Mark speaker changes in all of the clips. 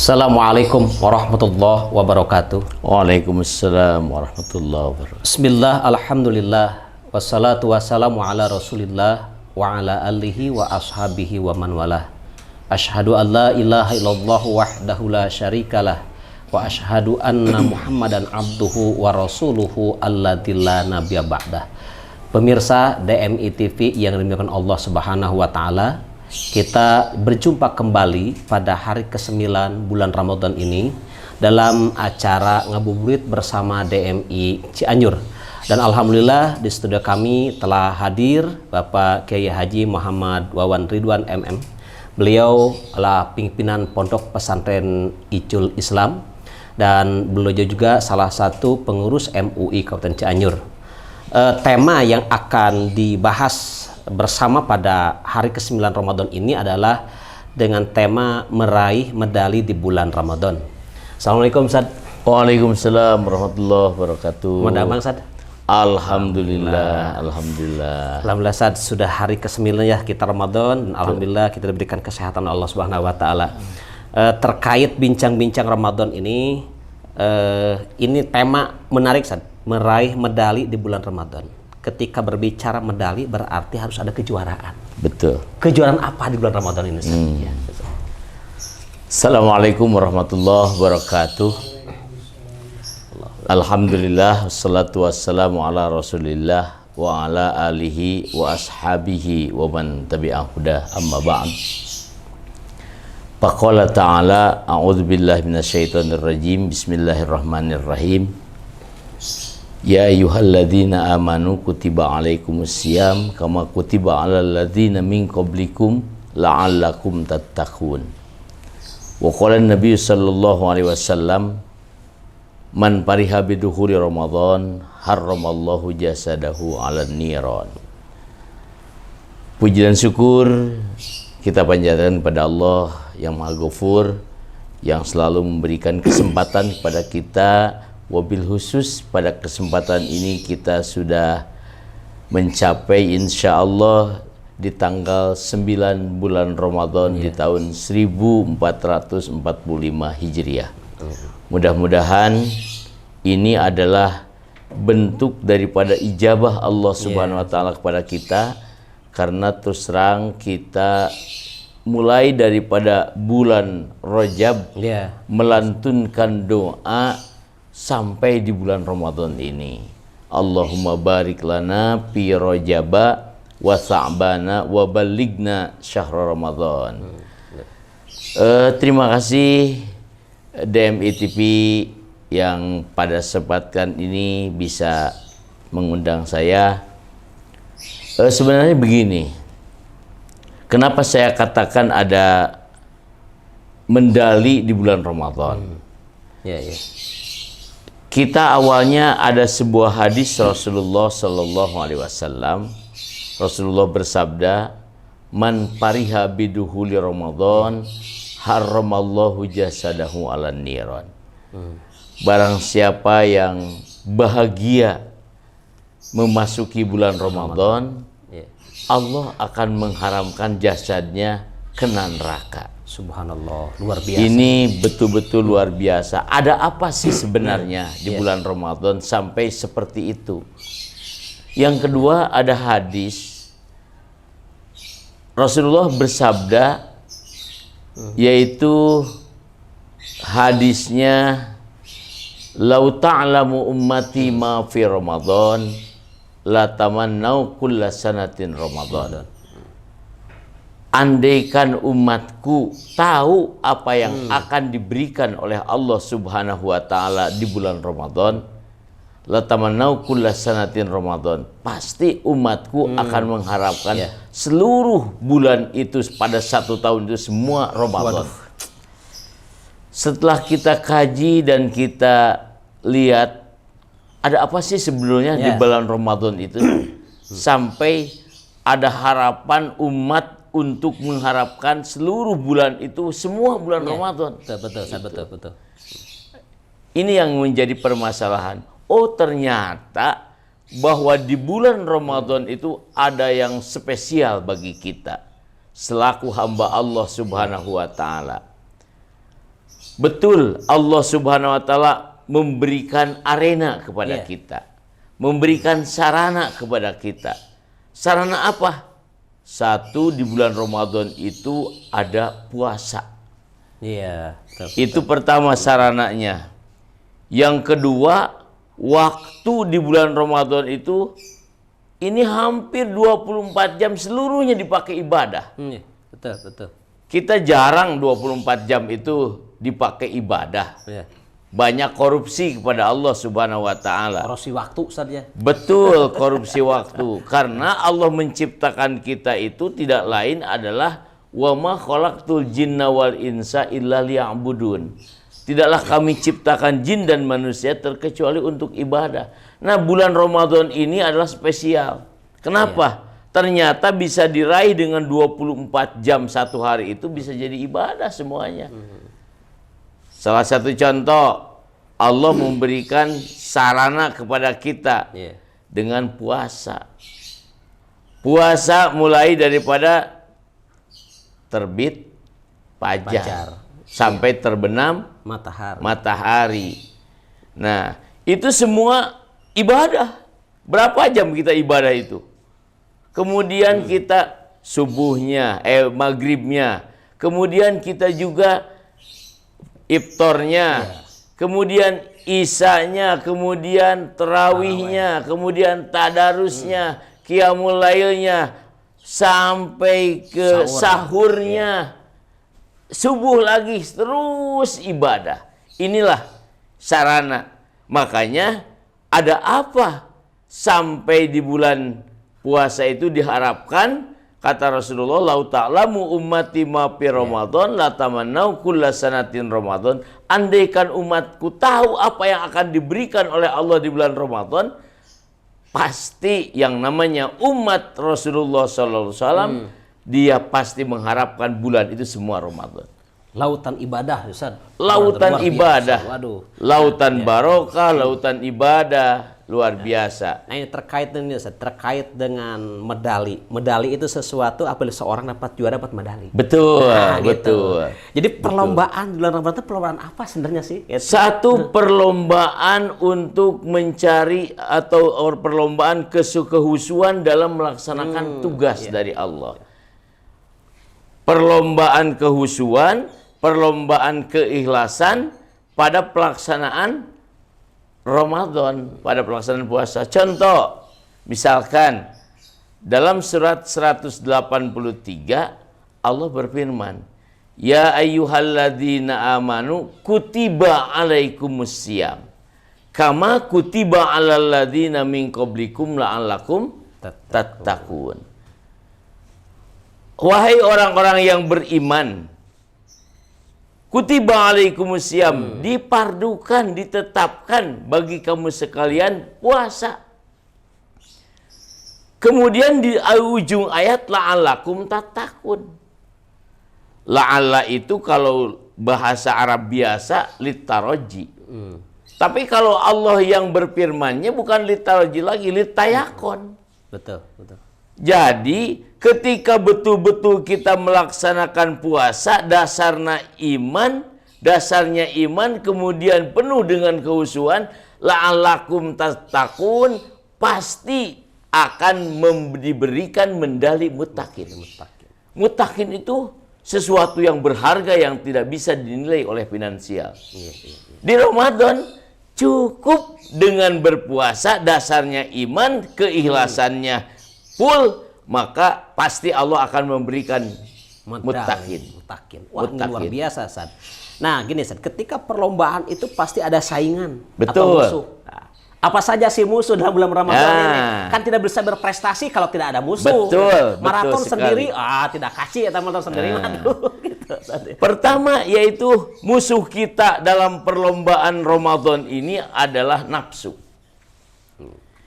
Speaker 1: Assalamualaikum warahmatullahi wabarakatuh.
Speaker 2: Waalaikumsalam warahmatullahi wabarakatuh.
Speaker 1: Bismillah, alhamdulillah, wassalatu wassalamu ala rasulillah wa ala alihi wa ashabihi wa man walah. Ashhadu an la ilaha illallah wahdahu la syarikalah wa ashhadu anna muhammadan abduhu wa rasuluhu alladzi la nabiyya ba'dah. Pemirsa DMI TV yang dimuliakan Allah Subhanahu wa taala, kita berjumpa kembali pada hari ke-9 bulan Ramadan ini dalam acara ngabuburit bersama DMI Cianjur. Dan alhamdulillah di studio kami telah hadir Bapak Kiai Haji Muhammad Wawan Ridwan MM. Beliau adalah pimpinan Pondok Pesantren Icul Islam dan beliau juga salah satu pengurus MUI Kabupaten Cianjur. Tema yang akan dibahas bersama pada hari ke-9 Ramadan ini adalah dengan tema meraih medali di bulan Ramadan. Assalamualaikum Ustaz.
Speaker 2: Waalaikumsalam warahmatullahi wabarakatuh.
Speaker 1: Mana Bang Ustaz?
Speaker 2: Alhamdulillah, alhamdulillah.
Speaker 1: Alhamdulillah Ustaz, sudah hari ke-9 ya kita Ramadan dan alhamdulillah kita diberikan kesehatan Allah Subhanahu wa taala. Terkait bincang-bincang Ramadan ini tema menarik Ustaz, meraih medali di bulan Ramadan. Ketika berbicara medali berarti harus ada kejuaraan.
Speaker 2: Betul.
Speaker 1: Kejuaraan apa di bulan Ramadan ini? Ya,
Speaker 2: Assalamualaikum warahmatullahi wabarakatuh. Alhamdulillah, wassalatu wassalamu ala rasulillah wa ala alihi wa ashabihi wa man tabi'ah huda, amma ba'd. Faqala ta'ala, a'udzu billahi minasyaitonir rajim, bismillahirrahmanirrahim. Ya ayyuhalladzina amanu kutiba alaikumusiyam kama kutiba alal ladzina min qablikum la'allakum tattaqun. Wa qala an-nabiy sallallahu alaihi wasallam man pariha bidukhuli Ramadan harramallahu jasadahu 'alan niran. Puji dan syukur kita panjatkan kepada Allah yang Maha Ghafur yang selalu memberikan kesempatan kepada kita. Wabil khusus pada kesempatan ini kita sudah mencapai insya Allah di tanggal 9 bulan Ramadan di tahun 1445 Hijriah. Mudah-mudahan ini adalah bentuk daripada ijabah Allah Subhanahu wa taala kepada kita, karena terus terang kita mulai daripada bulan Rajab melantunkan doa sampai di bulan Ramadan ini. Allahumma barik lana fi Rajaba wa Sa'bana wa balighna syahr Ramadan. Terima kasih DMI TV yang pada kesempatan ini bisa mengundang saya. Sebenarnya begini, kenapa saya katakan ada medali di bulan Ramadan? Kita awalnya ada sebuah hadis Rasulullah Sallallahu Alaihi Wasallam. Rasulullah bersabda, "Man pariha biduhuli Ramadan, harramallahu jasadahu 'alan niran." Barang siapa yang bahagia memasuki bulan Ramadan, Allah akan mengharamkan jasadnya kena neraka.
Speaker 1: Subhanallah, luar biasa.
Speaker 2: Ini betul-betul luar biasa. Ada apa sih sebenarnya di bulan Ramadan sampai seperti itu? Yang kedua, ada hadis Rasulullah bersabda, yaitu hadisnya, "Lau ta'lamu ummati ma fi Ramadan, la tamannau kulla sanatin Ramadan." Andaikan umatku tahu apa yang akan diberikan oleh Allah Subhanahu wa taala di bulan Ramadan, la tamannau kulla sanatin Ramadan, pasti umatku akan mengharapkan seluruh bulan itu pada satu tahun itu semua Ramadan. Setelah kita kaji dan kita lihat ada apa sih sebenarnya di bulan Ramadan itu sampai ada harapan umat untuk mengharapkan seluruh bulan itu semua bulan Ramadan.
Speaker 1: Betul.
Speaker 2: Ini yang menjadi permasalahan. Oh, ternyata bahwa di bulan Ramadan itu ada yang spesial bagi kita selaku hamba Allah Subhanahu wa taala. Betul, Allah Subhanahu wa taala memberikan arena kepada kita. Memberikan sarana kepada kita. Sarana apa? Satu, di bulan Ramadan itu ada puasa.
Speaker 1: Iya.
Speaker 2: Itu pertama sarananya. Yang kedua, waktu di bulan Ramadan itu ini hampir 24 jam seluruhnya dipakai ibadah.
Speaker 1: Iya, betul, betul.
Speaker 2: Kita jarang 24 jam itu dipakai ibadah.
Speaker 1: Iya.
Speaker 2: Banyak korupsi kepada Allah Subhanahu wa taala.
Speaker 1: Korupsi waktu saja.
Speaker 2: Betul, korupsi waktu. Karena Allah menciptakan kita itu tidak lain adalah wa ma khalaqtul jinna wal insa illa liya'budun. Tidaklah kami ciptakan jin dan manusia terkecuali untuk ibadah. Nah, bulan Ramadan ini adalah spesial. Kenapa? Ternyata bisa diraih dengan 24 jam satu hari itu bisa jadi ibadah semuanya. Salah satu contoh, Allah memberikan sarana kepada kita dengan puasa. Puasa mulai daripada terbit fajar sampai terbenam matahari. Nah, itu semua ibadah. Berapa jam kita ibadah itu? Kemudian kita subuhnya, maghribnya. Kemudian kita juga iftarnya, kemudian isanya, kemudian terawihnya, kemudian tadarusnya, qiyamul lailnya, sampai ke sahurnya, subuh lagi, terus ibadah. Inilah sarana. Makanya ada apa sampai di bulan puasa itu diharapkan, kata Rasulullah, "Lau ta'lamu ummati ma fi Ramadan la tamannau kullasanatin Ramadan." Andaikan umatku tahu apa yang akan diberikan oleh Allah di bulan Ramadan, pasti yang namanya umat Rasulullah SAW, dia pasti mengharapkan bulan itu semua Ramadan.
Speaker 1: Lautan ibadah, Ustaz.
Speaker 2: Lautan ibadah.
Speaker 1: Waduh.
Speaker 2: Lautan barokah, lautan ibadah. Luar biasa.
Speaker 1: Nah, ini terkait dengan Ustaz, terkait dengan medali. Medali itu sesuatu apabila seorang dapat juara dapat medali.
Speaker 2: Betul,
Speaker 1: nah,
Speaker 2: betul.
Speaker 1: Gitu. Jadi perlombaan di bulan Ramadan itu perlombaan apa sebenarnya sih?
Speaker 2: Satu perlombaan untuk mencari atau perlombaan kehusuan dalam melaksanakan tugas dari Allah. Perlombaan kehusuan, perlombaan keikhlasan pada pelaksanaan Ramadan, pada pelaksanaan puasa. Contoh, misalkan dalam surat 183 Allah berfirman, "Ya ayyuhalladzina amanu kutiba alaikumusiyam kama kutiba alal ladzina min qablikum la'allakum tattaqun." Wahai orang-orang yang beriman, kutiba alaikumusiyam, dipardukan, ditetapkan bagi kamu sekalian puasa. Kemudian di ujung ayat la'allakum tattaqun. La'alla itu kalau bahasa Arab biasa litaraji. Tapi kalau Allah yang berfirmannya bukan litaraji lagi, litayakon.
Speaker 1: Betul, betul.
Speaker 2: Jadi ketika betul-betul kita melaksanakan puasa, dasarnya iman, kemudian penuh dengan kehusuan, la'allakum tattaqun, pasti akan diberikan medali muttaqin. Muttaqin itu sesuatu yang berharga yang tidak bisa dinilai oleh finansial. Di Ramadan cukup dengan berpuasa, dasarnya iman, keikhlasannya full, maka pasti Allah akan memberikan muttaqin.
Speaker 1: Wah, ini luar biasa, Ustaz. Nah, gini, Ustaz, ketika perlombaan itu pasti ada saingan atau
Speaker 2: Betul.
Speaker 1: musuh. Nah, apa saja sih musuh dalam bulan Ramadan ini? Kan tidak bisa berprestasi kalau tidak ada musuh.
Speaker 2: Betul,
Speaker 1: maraton
Speaker 2: betul
Speaker 1: sendiri,
Speaker 2: sekali.
Speaker 1: tidak kasih ya maraton sendiri. Aduh, gitu, Ustaz.
Speaker 2: Pertama yaitu musuh kita dalam perlombaan Ramadan ini adalah nafsu.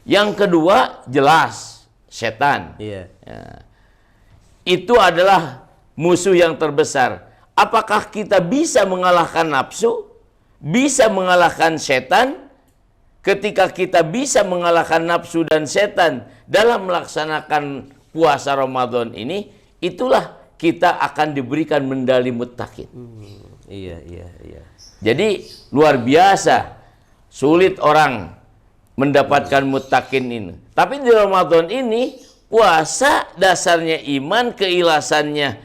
Speaker 2: Yang kedua jelas setan.
Speaker 1: Iya.
Speaker 2: Ya. Itu adalah musuh yang terbesar. Apakah kita bisa mengalahkan nafsu? Bisa mengalahkan setan? Ketika kita bisa mengalahkan nafsu dan setan dalam melaksanakan puasa Ramadan ini, itulah kita akan diberikan medali muttaqin.
Speaker 1: Iya, iya, iya.
Speaker 2: Jadi luar biasa sulit orang mendapatkan muttaqin ini. Tapi di Ramadan ini puasa dasarnya iman, keikhlasannya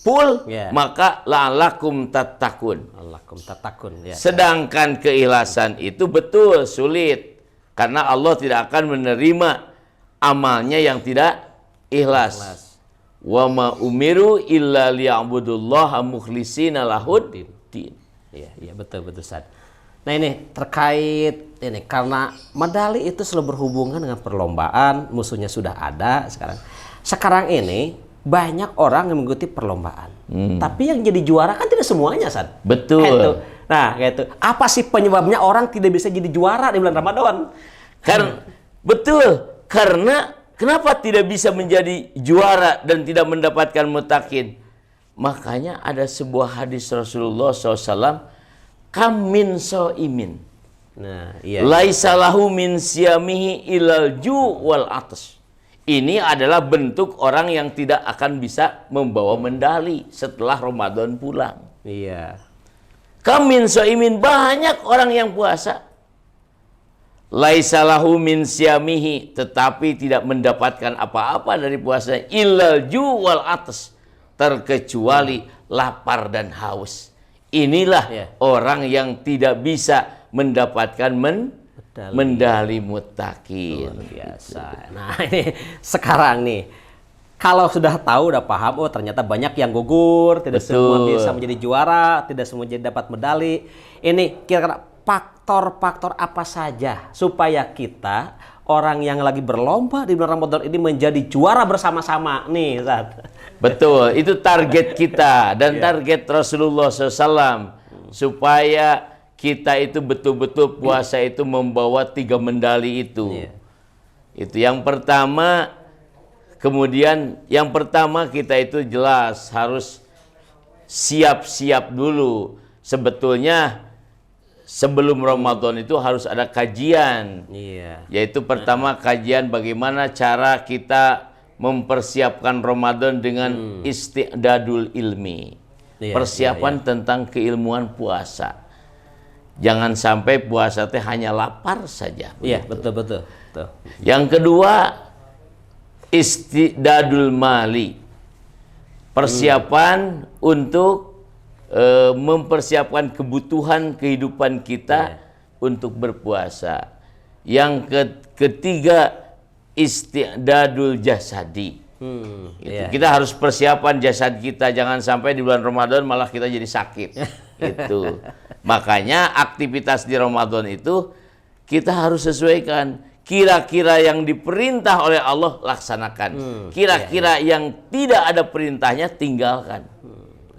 Speaker 2: full, maka la'allakum tattaqun.
Speaker 1: La'allakum tattaqun, ya.
Speaker 2: Sedangkan keikhlasan itu betul sulit karena Allah tidak akan menerima amalnya yang tidak ikhlas. Wa ma umiru illa liya'budullaha mukhlishina lahuddin.
Speaker 1: Iya, iya, betul Ustaz. Nah, ini terkait ini karena medali itu selalu berhubungan dengan perlombaan, musuhnya sudah ada sekarang. Sekarang ini banyak orang yang mengikuti perlombaan. Tapi yang jadi juara kan tidak semuanya, Ustaz.
Speaker 2: Betul.
Speaker 1: Gitu. Nah, gitu. Apa sih penyebabnya orang tidak bisa jadi juara di bulan Ramadan?
Speaker 2: Betul. Karena kenapa tidak bisa menjadi juara dan tidak mendapatkan muttaqin? Makanya ada sebuah hadis Rasulullah SAW, kam min so'imin.
Speaker 1: Nah, iya.
Speaker 2: Laisa lahu min siyamihi ilal ju' wal atas. Ini adalah bentuk orang yang tidak akan bisa membawa medali setelah Ramadan pulang.
Speaker 1: Iya.
Speaker 2: Kam min so'imin, banyak orang yang puasa. Laisa lahu min siyamihi, tetapi tidak mendapatkan apa-apa dari puasanya. Ilal ju' wal atas, terkecuali lapar dan haus. Inilah orang yang tidak bisa mendapatkan medali muttaqin.
Speaker 1: Luar biasa. Nah, ini sekarang nih, kalau sudah tahu, udah paham, oh ternyata banyak yang gugur, tidak semua bisa menjadi juara, tidak semua jadi dapat medali. Ini kira-kira faktor-faktor apa saja supaya kita orang yang lagi berlomba di bulan Ramadan ini menjadi juara bersama-sama nih, Ustaz.
Speaker 2: Betul, itu target kita dan target Rasulullah SAW supaya kita itu betul-betul puasa itu membawa 3 medali itu. Itu yang pertama. Kemudian yang pertama kita itu jelas harus siap-siap dulu. Sebetulnya sebelum Ramadan itu harus ada kajian. Yaitu pertama kajian bagaimana cara kita mempersiapkan Ramadan dengan isti'dadul ilmi. Persiapan tentang keilmuan puasa. Jangan sampai puasa teh hanya lapar saja.
Speaker 1: Iya, betul.
Speaker 2: Yang kedua, isti'dadul mali. Persiapan untuk mempersiapkan kebutuhan kehidupan kita untuk berpuasa. Yang ketiga, isti'dadul jasadi. Kita harus persiapan jasad kita, jangan sampai di bulan Ramadan malah kita jadi sakit. Itu. Makanya aktivitas di Ramadan itu kita harus sesuaikan. Kira-kira yang diperintah oleh Allah laksanakan. Kira-kira yang tidak ada perintahnya tinggalkan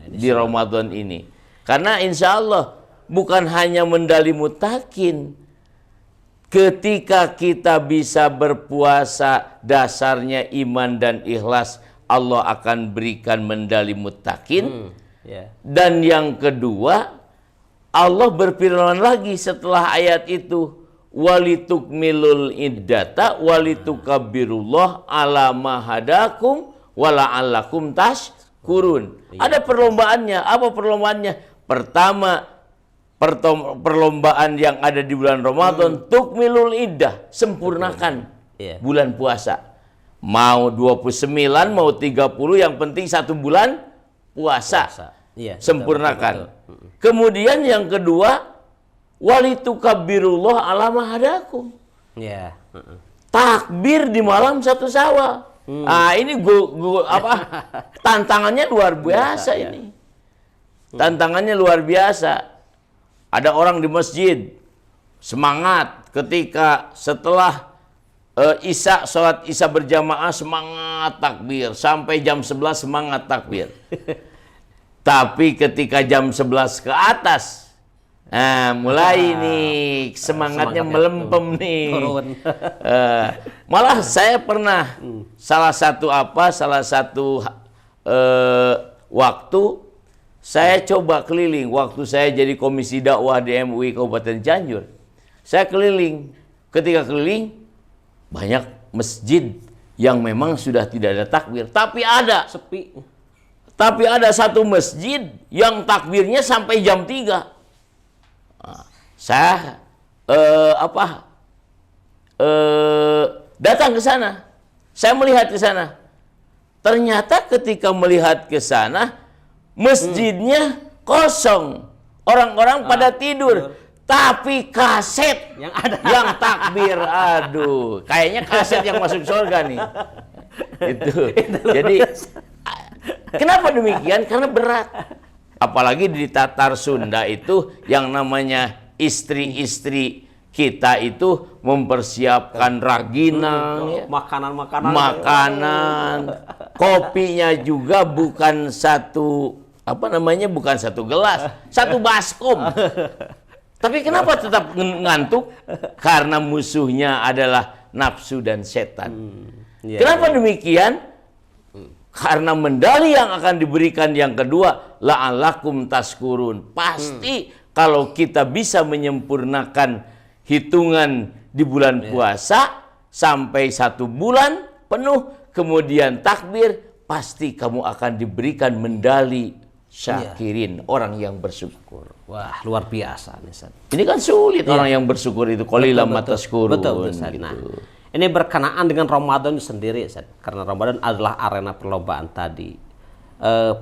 Speaker 2: di Ramadan ini. Karena insya Allah bukan hanya medali muttaqin. Ketika kita bisa berpuasa dasarnya iman dan ikhlas, Allah akan berikan medali muttaqin. Dan yang kedua, Allah berfirman lagi setelah ayat itu, walitukmilul iddata walitukabbirullah ala ma hadakum wala'allakum tashkurun. Ada perlombaannya. Apa perlombaannya? Pertama, perlombaan yang ada di bulan Ramadan, tukmilul iddah, sempurnakan bulan puasa. Mau 29, mau 30, yang penting 1 bulan puasa. Sempurnakan. Kemudian yang kedua, walitukabbirullah ala ma hadakum. Takbir di malam 1 Syawal. Ini tantangannya luar biasa ini. Tantangannya luar biasa. Ada orang di masjid semangat ketika setelah sholat Isya berjamaah semangat takbir sampai jam 11 semangat takbir. Tapi ketika jam 11 ke atas, mulai nih semangatnya melempem nih. Malah saya pernah salah satu waktu saya coba keliling waktu saya jadi komisi dakwah di MUI Kabupaten Cianjur. Saya keliling. Ketika keliling banyak masjid yang memang sudah tidak ada takbir, tapi ada
Speaker 1: sepi.
Speaker 2: Tapi ada satu masjid yang takbirnya sampai jam 3. Saya datang ke sana. Saya melihat ke sana. Ternyata ketika melihat ke sana, masjidnya kosong. Orang-orang pada tidur. Tapi kaset
Speaker 1: yang ada
Speaker 2: yang takbir, aduh, kayaknya kaset yang masuk surga nih. Itu. Jadi kenapa demikian? Karena berat. Apalagi di Tatar Sunda itu yang namanya istri-istri kita itu mempersiapkan raginang, ya. makanan, kopinya juga bukan satu bukan satu gelas, satu baskom. Tapi kenapa tetap ngantuk? Karena musuhnya adalah nafsu dan setan. Kenapa demikian? Karena medali yang akan diberikan yang kedua, la'alakum taskurun. Pasti kalau kita bisa menyempurnakan hitungan di bulan puasa sampai 1 bulan penuh, kemudian takbir, pasti kamu akan diberikan medali syakirin, orang yang bersyukur.
Speaker 1: Wah, luar biasa nih, Ustaz.
Speaker 2: Ini kan sulit orang yang bersyukur itu. Qalilan ma tashkurun.
Speaker 1: Betul, Ustaz.
Speaker 2: Gitu.
Speaker 1: Nah, ini berkenaan dengan Ramadan sendiri, Ustaz. Karena Ramadan adalah arena perlombaan tadi.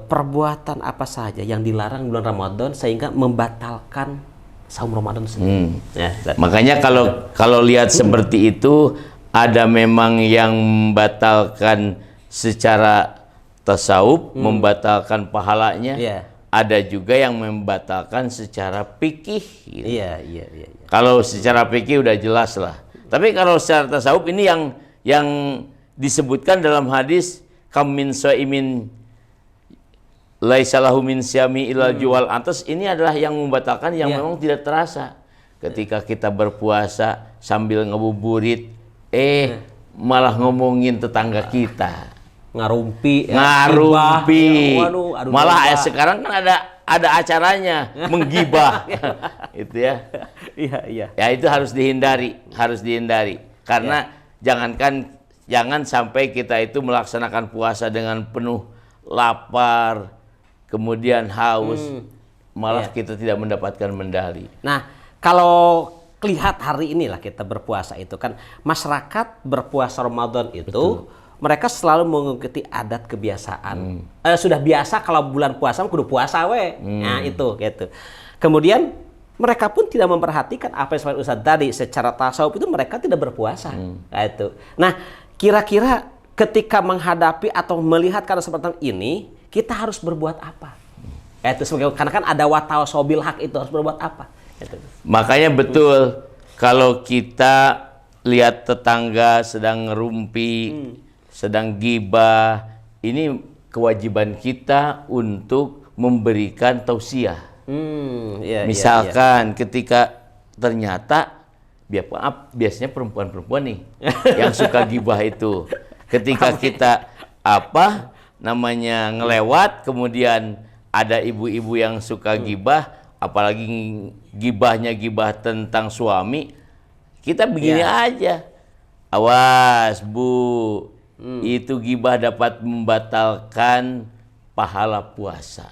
Speaker 1: Perbuatan apa saja yang dilarang bulan Ramadan sehingga membatalkan saum Ramadan sendiri. Ya,
Speaker 2: makanya kalau lihat seperti itu, ada memang yang membatalkan secara tasawuf, membatalkan pahalanya. Ada juga yang membatalkan secara fikih. Gitu.
Speaker 1: Iya.
Speaker 2: Kalau secara fikih udah jelas lah. Tapi kalau secara tasawuf ini yang disebutkan dalam hadis kam min shaimin laisa lahu min syami ilal jual atas, ini adalah yang membatalkan yang memang tidak terasa. Ketika kita berpuasa sambil ngebuburit, malah ngomongin tetangga kita.
Speaker 1: Ngarumpi,
Speaker 2: malah sekarang kan ada acaranya menggibah. Itu ya.
Speaker 1: Iya.
Speaker 2: Ya itu harus dihindari, karena jangan sampai kita itu melaksanakan puasa dengan penuh lapar, kemudian haus, malah kita tidak mendapatkan medali.
Speaker 1: Nah, kalau lihat hari inilah kita berpuasa itu kan masyarakat berpuasa Ramadan itu. Betul. Mereka selalu mengikuti adat kebiasaan. Sudah biasa kalau bulan puasa kudu puasa we. Nah, itu gitu. Kemudian mereka pun tidak memperhatikan apa yang Ustaz tadi, secara tasawuf itu mereka tidak berpuasa. Nah, itu. Nah, kira-kira ketika menghadapi atau melihat karena seperti ini, kita harus berbuat apa? Itu karena kan ada watawasau bil haq, itu harus berbuat apa? Itu.
Speaker 2: Makanya betul kalau kita lihat tetangga sedang ngerumpi, sedang gibah, ini kewajiban kita untuk memberikan tausiah. Misalkan ketika ternyata biasanya perempuan-perempuan nih yang suka gibah itu. Ketika kita ngelewat, kemudian ada ibu-ibu yang suka gibah, apalagi gibah tentang suami, kita begini aja. Awas, Bu. Itu gibah dapat membatalkan pahala puasa.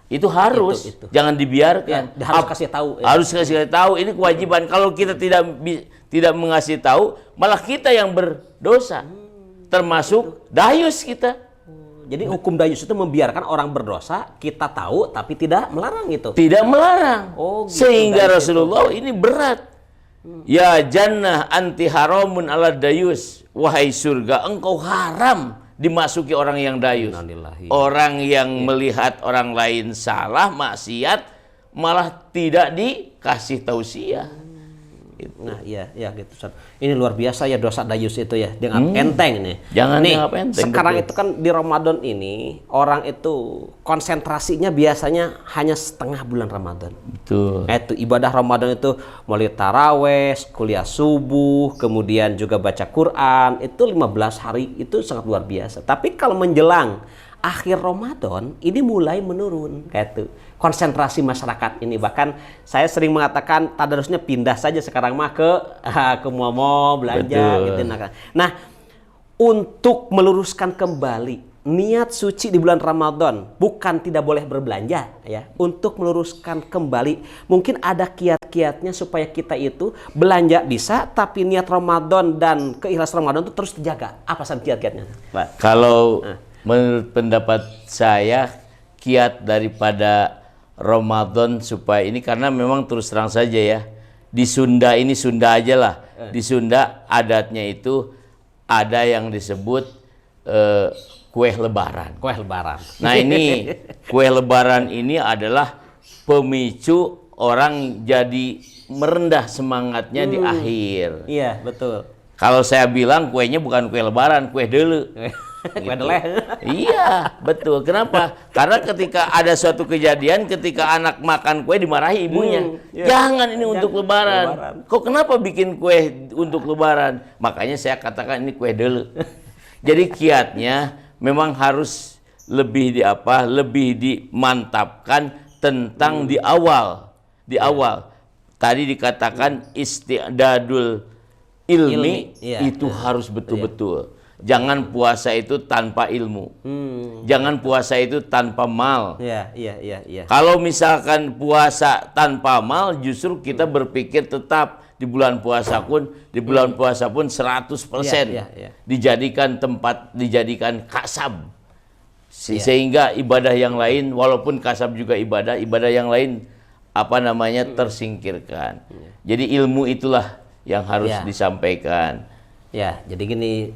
Speaker 2: Itu harus, jangan dibiarkan.
Speaker 1: Harus kasih tahu.
Speaker 2: Harus kasih tahu, ini kewajiban. Kalau kita tidak mengasih tahu, malah kita yang berdosa. Termasuk dayus kita.
Speaker 1: Jadi hukum dayus itu membiarkan orang berdosa, kita tahu tapi tidak melarang itu.
Speaker 2: Tidak melarang.
Speaker 1: Gitu,
Speaker 2: sehingga Rasulullah ini berat. Ya jannah anti haramun ala dayus. Wahai surga, engkau haram dimasuki orang yang dayus. Orang yang melihat orang lain salah, maksiat, malah tidak dikasih tausiah.
Speaker 1: Nah, iya gitu. Ini luar biasa ya dosa dayus itu ya, dengan enteng nih.
Speaker 2: Jangan
Speaker 1: nih,
Speaker 2: enteng.
Speaker 1: Sekarang betul. Itu kan di Ramadan ini orang itu konsentrasinya biasanya hanya setengah bulan Ramadan.
Speaker 2: Betul.
Speaker 1: Itu ibadah Ramadan itu mulai taraweh, kuliah subuh, kemudian juga baca Quran, itu 15 hari itu sangat luar biasa. Tapi kalau menjelang akhir Ramadan ini mulai menurun kayak itu. Konsentrasi masyarakat ini, bahkan saya sering mengatakan tadarusnya pindah saja sekarang mah ke mall belanja. Betul. Gitu. Nah, untuk meluruskan kembali niat suci di bulan Ramadan bukan tidak boleh berbelanja ya, untuk meluruskan kembali mungkin ada kiat-kiatnya supaya kita itu belanja bisa tapi niat Ramadan dan keikhlasan Ramadan itu terus terjaga. Apa saja kiat-kiatnya, Pak?
Speaker 2: Kalau menurut pendapat saya, kiat daripada Ramadan supaya ini, karena memang terus terang saja ya, di Sunda ini, Sunda aja lah, di Sunda adatnya itu ada yang disebut kue lebaran.
Speaker 1: Kue lebaran.
Speaker 2: Nah ini kue lebaran ini adalah pemicu orang jadi merendah semangatnya di akhir.
Speaker 1: Iya, betul.
Speaker 2: Kalau saya bilang kuenya bukan kue lebaran, kue dele.
Speaker 1: Kue deleh.
Speaker 2: Iya, betul. Kenapa? Karena ketika ada suatu kejadian, ketika anak makan kue dimarahi ibunya. Jangan ini untuk lebaran. Kok kenapa bikin kue untuk lebaran? Makanya saya katakan ini kue dele. Jadi kiatnya memang harus lebih lebih dimantapkan tentang di awal. Di awal. Tadi dikatakan istidadul ilmi itu harus betul-betul. Jangan puasa itu tanpa ilmu. Jangan puasa itu tanpa mal.
Speaker 1: Iya.
Speaker 2: Kalau misalkan puasa tanpa mal, justru kita berpikir tetap di bulan puasa pun 100% dijadikan kasab. Sehingga ibadah yang lain, walaupun kasab juga ibadah yang lain tersingkirkan. Jadi ilmu itulah yang harus disampaikan.
Speaker 1: Ya, jadi gini,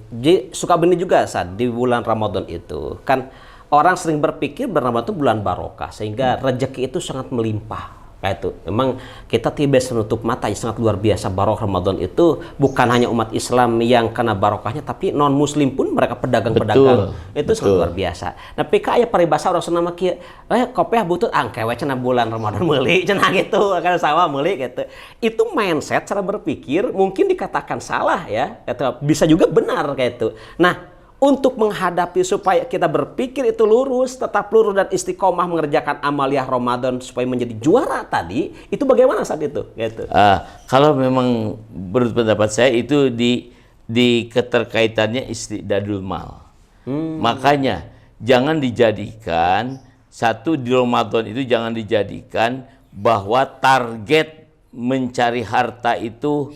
Speaker 1: suka benih juga saat di bulan Ramadan itu kan orang sering berpikir bulan Ramadan itu bulan barokah sehingga rezeki itu sangat melimpah. Kayak itu, memang kita tidak bisa menutup mata, ya, sangat luar biasa barokah Ramadan itu bukan hanya umat Islam yang kena barokahnya, tapi non Muslim pun mereka pedagang-pedagang itu sangat luar biasa. Nah, PK ya paribasa orang senama kia, kopiah butut angkewe cenah bulan Ramadan meuli cenah gitu, kan sawah meuli gitu. Itu mindset cara berpikir mungkin dikatakan salah ya, gitu. Bisa juga benar kayak itu. Nah, untuk menghadapi supaya kita berpikir itu lurus, tetap lurus dan istiqomah mengerjakan amaliyah Ramadan supaya menjadi juara tadi, itu bagaimana saat itu? Gitu.
Speaker 2: Kalau memang berpendapat saya itu di keterkaitannya istidadul mal. Makanya jangan dijadikan satu di Ramadan itu jangan dijadikan bahwa target mencari harta itu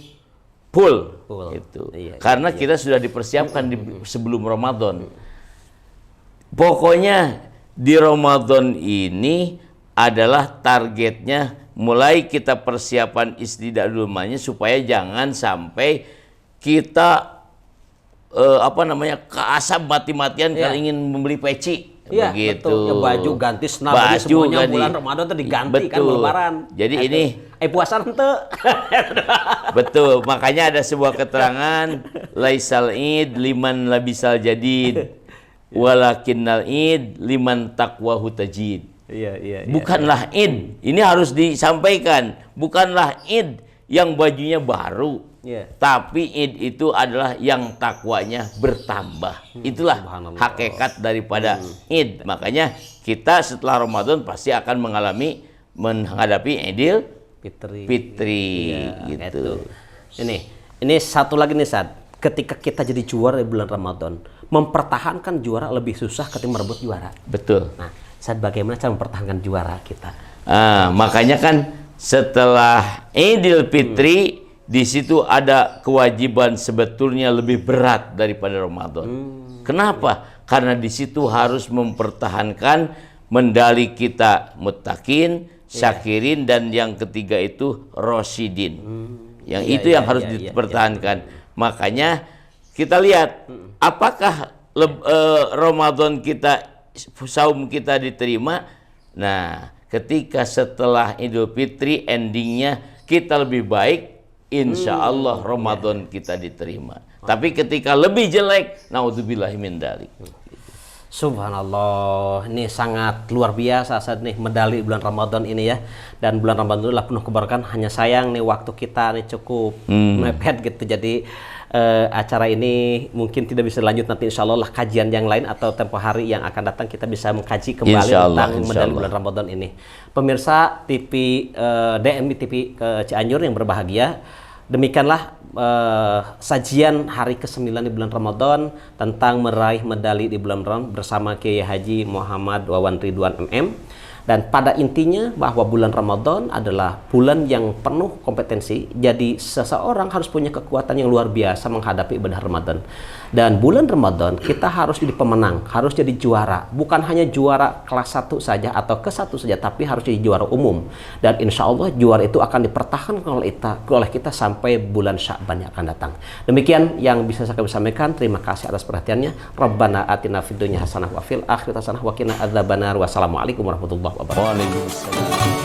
Speaker 2: full. Itu. Karena kita sudah dipersiapkan sebelum Ramadan. Pokoknya di Ramadan ini adalah targetnya mulai kita persiapan istidadul malnya supaya jangan sampai kita keasap mati-matian karena ingin membeli peci. Begitu.
Speaker 1: Betul. Ya, baju ganti semuanya bulan Ramadan itu diganti kan lebaran.
Speaker 2: Jadi ini
Speaker 1: puasa ente.
Speaker 2: Betul, makanya ada sebuah keterangan laisal id liman labisal jadid walakinnal id liman taqwahu tajid. Bukanlah id, ini harus disampaikan, bukanlah id yang bajunya baru. Tapi id itu adalah yang takwanya bertambah. Itulah hakikat daripada id. Makanya kita setelah Ramadan pasti akan menghadapi Idul Fitri gitu.
Speaker 1: Ini satu lagi nih Sad, ketika kita jadi juara di bulan Ramadan, mempertahankan juara lebih susah ketimbang merebut juara.
Speaker 2: Betul.
Speaker 1: Nah, Sad, bagaimana cara mempertahankan juara kita?
Speaker 2: Makanya kan setelah Idul Fitri di situ ada kewajiban sebetulnya lebih berat daripada Ramadan. Kenapa? Karena di situ harus mempertahankan medali kita muttaqin, syakirin, dan yang ketiga itu rosidin. Yang yang harus dipertahankan. Makanya kita lihat apakah Ramadan kita, saum kita diterima. Nah, ketika setelah Idul Fitri endingnya kita lebih baik, insya Allah Ramadan kita diterima. Tapi ketika lebih jelek, naudzubillahi min dzalik.
Speaker 1: Subhanallah, ini sangat luar biasa saat nih medali bulan Ramadan ini ya. Dan bulan Ramadan itu adalah penuh keberkahan. Hanya sayang nih waktu kita nih cukup mepet gitu. Jadi acara ini mungkin tidak bisa lanjut, nanti insya Allah lah kajian yang lain atau tempo hari yang akan datang kita bisa mengkaji kembali tentang medali bulan Ramadan ini. Pemirsa TV DMI TV Cianjur yang berbahagia, demikianlah sajian hari ke-9 di bulan Ramadan tentang meraih medali di bulan Ramadan bersama Kiai Haji Muhammad Wawan Ridwan MM. Dan pada intinya bahwa bulan Ramadan adalah bulan yang penuh kompetensi. Jadi seseorang harus punya kekuatan yang luar biasa menghadapi ibadah Ramadan. Dan bulan Ramadan kita harus jadi pemenang, harus jadi juara. Bukan hanya juara kelas 1 saja atau ke-1 saja, tapi harus jadi juara umum. Dan insya Allah juara itu akan dipertahankan oleh kita sampai bulan Sya'ban yang akan datang. Demikian yang bisa saya sampaikan. Terima kasih atas perhatiannya. Rabbana atina fid dunya hasanah wa fil akhirati hasanah wa qina adzabannar. Wassalamualaikum warahmatullahi wabarakatuh.
Speaker 2: Waalaikumsalam.